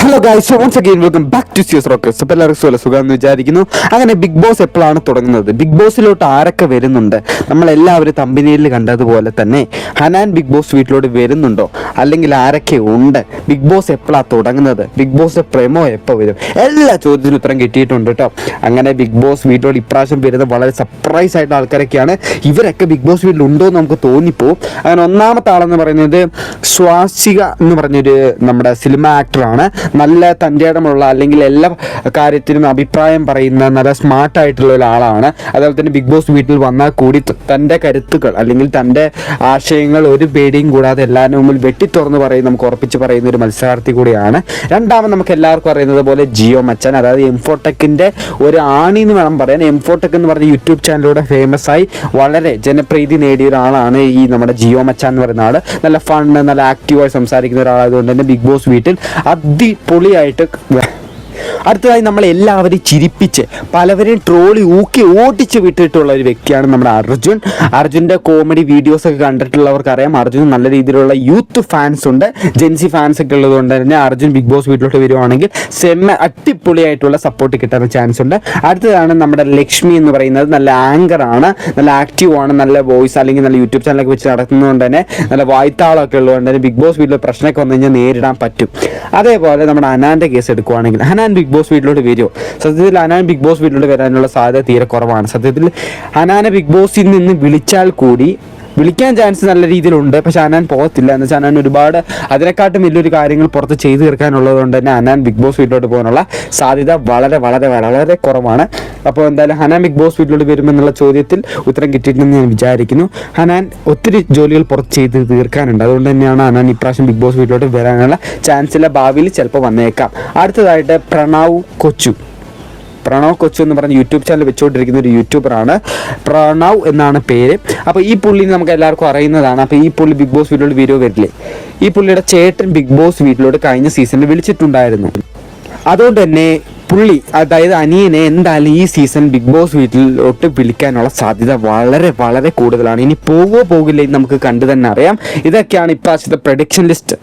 Hello guys, once again welcome back to സിയസ് rockers. അപ്പോൾ എല്ലാവർക്കും സുഖമെന്ന് വിചാരിക്കുന്നു. അങ്ങനെ ബിഗ് ബോസ് എപ്പോഴാണ് തുടങ്ങുന്നത്, ബിഗ് ബോസിലോട്ട് ആരൊക്കെ വരുന്നുണ്ട്, നമ്മളെല്ലാവരും തമ്പനിയിൽ കണ്ടതുപോലെ തന്നെ ഹനാൻ ബിഗ് ബോസ് വീട്ടിലോട്ട് വരുന്നുണ്ടോ, അല്ലെങ്കിൽ ആരൊക്കെ ഉണ്ട്, ബിഗ് ബോസ് എപ്പോഴാണ് തുടങ്ങുന്നത്, ബിഗ് ബോസ് പ്രേമോ എപ്പോൾ വരും, എല്ലാ ചോദ്യത്തിനും ഉത്തരം കിട്ടിയിട്ടുണ്ട് കേട്ടോ. അങ്ങനെ ബിഗ് ബോസ് വീട്ടിലോട്ട് ഇപ്രാവശ്യം വരുന്നത് വളരെ സർപ്രൈസ് ആയിട്ടുള്ള ആൾക്കാരൊക്കെയാണ്. ഇവരൊക്കെ ബിഗ് ബോസ് വീട്ടിലുണ്ടോ എന്ന് നമുക്ക് തോന്നിപ്പോവും. അങ്ങനെ ഒന്നാമത്തെ ആളെന്ന് പറയുന്നത് സ്വാസിക എന്ന് പറഞ്ഞൊരു നമ്മുടെ സിനിമ ആക്ടറാണ്. നല്ല തൻ്റെ ഇടമുള്ള, അല്ലെങ്കിൽ എല്ലാ കാര്യത്തിനും അഭിപ്രായം പറയുന്ന നല്ല സ്മാർട്ടായിട്ടുള്ള ഒരാളാണ്. അതുപോലെ തന്നെ ബിഗ് ബോസ് വീട്ടിൽ വന്നാൽ കൂടി തൻ്റെ കരുത്തുകൾ അല്ലെങ്കിൽ തൻ്റെ ആശയങ്ങൾ ഒരു പേടിയും കൂടാതെ എല്ലാവരും മുമ്പിൽ വെട്ടിത്തുറന്ന് പറയും, നമുക്ക് ഉറപ്പിച്ച് പറയുന്ന ഒരു മത്സരാർത്ഥി കൂടിയാണ്. രണ്ടാമത് നമുക്ക് എല്ലാവർക്കും അറിയുന്നത് പോലെ ജിയോ മച്ചാൻ, അതായത് എംഫോടെക്കിൻ്റെ ഒരു ആണി എന്ന് വേണം പറയാൻ. എംഫോടെക് എന്ന് പറഞ്ഞ യൂട്യൂബ് ചാനലിലൂടെ ഫേമസ് ആയി വളരെ ജനപ്രീതി നേടിയ ഒരാളാണ് ഈ നമ്മുടെ ജിയോ മച്ചാൻ എന്ന് പറയുന്ന ആൾ. നല്ല ഫണ്ണ്, നല്ല ആക്റ്റീവായി സംസാരിക്കുന്ന ഒരാളായതുകൊണ്ട് തന്നെ ബിഗ് ബോസ് വീട്ടിൽ അടിപൊളിയായിട്ട്. അടുത്തതായി നമ്മൾ എല്ലാവരും ചിരിപ്പിച്ച് പലവരെയും ട്രോളി ഊക്കി ഓട്ടിച്ച് വിട്ടിട്ടുള്ള ഒരു വ്യക്തിയാണ് നമ്മുടെ അർജുൻ. അർജുൻ്റെ കോമഡി വീഡിയോസൊക്കെ കണ്ടിട്ടുള്ളവർക്ക് അറിയാം, അർജുൻ നല്ല രീതിയിലുള്ള യൂത്ത് ഫാൻസ് ഉണ്ട്, ജെൻസി ഫാൻസ് ഒക്കെ ഉള്ളതുകൊണ്ട് തന്നെ അർജുൻ ബിഗ് ബോസ് വീട്ടിലോട്ട് വരുവാണെങ്കിൽ അടിപൊളിയായിട്ടുള്ള സപ്പോർട്ട് കിട്ടാൻ ചാൻസ് ഉണ്ട്. അടുത്തതാണ് നമ്മുടെ ലക്ഷ്മി എന്ന് പറയുന്നത്. നല്ല ആങ്കറാണ്, നല്ല ആക്റ്റീവ് ആണ്, നല്ല വോയിസ് അല്ലെങ്കിൽ നല്ല യൂട്യൂബ് ചാനലൊക്കെ വെച്ച് നടത്തുന്നതുകൊണ്ട് തന്നെ നല്ല വായ്ത്താളമൊക്കെ ഉള്ളതുകൊണ്ട് തന്നെ ബിഗ് ബോസ് വീട്ടിൽ പ്രശ്നമൊക്കെ വന്നു കഴിഞ്ഞാൽ നേരിടാൻ പറ്റും. അതേപോലെ നമ്മുടെ അനാൻ്റെ കേസ് എടുക്കുവാണെങ്കിൽ, ഹനാൻ ബിഗ് ബോസ് വീട്ടിലോട്ട് വരുമോ? സത്യത്തിൽ ഹനാൻ ബിഗ് ബോസ് വീട്ടിലോട്ട് വരാനുള്ള സാധ്യത തീരെ കുറവാണ്. സത്യത്തിൽ ഹനാനെ ബിഗ് ബോസിൽ നിന്ന് വിളിച്ചാൽ കൂടി വിളിക്കാൻ ചാൻസ് നല്ല രീതിയിലുണ്ട്, പക്ഷെ അനാൻ പോകത്തില്ല. എന്ന് വെച്ചാൽ അനാൻ ഒരുപാട് അതിനെക്കാട്ടും വലിയൊരു കാര്യങ്ങൾ പുറത്ത് ചെയ്തു തീർക്കാനുള്ളത് കൊണ്ട് തന്നെ അനാൻ ബിഗ് ബോസ് വീട്ടിലോട്ട് പോകാനുള്ള സാധ്യത വളരെ വളരെ വളരെ കുറവാണ്. അപ്പോൾ എന്തായാലും ഹനാൻ ബിഗ് ബോസ് വീട്ടിലോട്ട് വരുമെന്നുള്ള ചോദ്യത്തിൽ ഉത്തരം കിട്ടിയിട്ടുണ്ടെന്ന് ഞാൻ വിചാരിക്കുന്നു. ഹനാൻ ഒത്തിരി ജോലികൾ പുറത്ത് ചെയ്ത് തീർക്കാനുണ്ട്, അതുകൊണ്ട് തന്നെയാണ് ഹനാൻ ഇപ്രാവശ്യം ബിഗ് ബോസ് വീട്ടിലോട്ട് വരാനുള്ള ചാൻസില്ല. ഭാവിയിൽ ചിലപ്പോൾ വന്നേക്കാം. അടുത്തതായിട്ട് പ്രണവ് കൊച്ചു എന്ന് പറഞ്ഞ യൂട്യൂബ് ചാനൽ വെച്ചുകൊണ്ടിരിക്കുന്ന ഒരു യൂട്യൂബറാണ്. പ്രണവ് എന്നാണ് പേര്. അപ്പോൾ ഈ പുള്ളി നമുക്ക് എല്ലാവർക്കും അറിയുന്നതാണ്. അപ്പോൾ ഈ പുള്ളി ബിഗ് ബോസ് വീട്ടിലോട്ട് വീഡിയോ വരില്ലേ, ഈ പുള്ളിയുടെ ചേട്ടൻ ബിഗ് ബോസ് വീട്ടിലോട്ട് കഴിഞ്ഞ സീസണിൽ വിളിച്ചിട്ടുണ്ടായിരുന്നു. അതുകൊണ്ട് തന്നെ പുള്ളി, അതായത് അനിയനെ എന്തായാലും ഈ സീസൺ ബിഗ് ബോസ് വീട്ടിലോട്ട് വിളിക്കാനുള്ള സാധ്യത വളരെ വളരെ കൂടുതലാണ്. ഇനി പോകില്ല എന്ന് നമുക്ക് കണ്ടു തന്നെ അറിയാം. ഇതൊക്കെയാണ് ഇപ്രാവശ്യത്തെ പ്രഡിക്ഷൻ ലിസ്റ്റ്.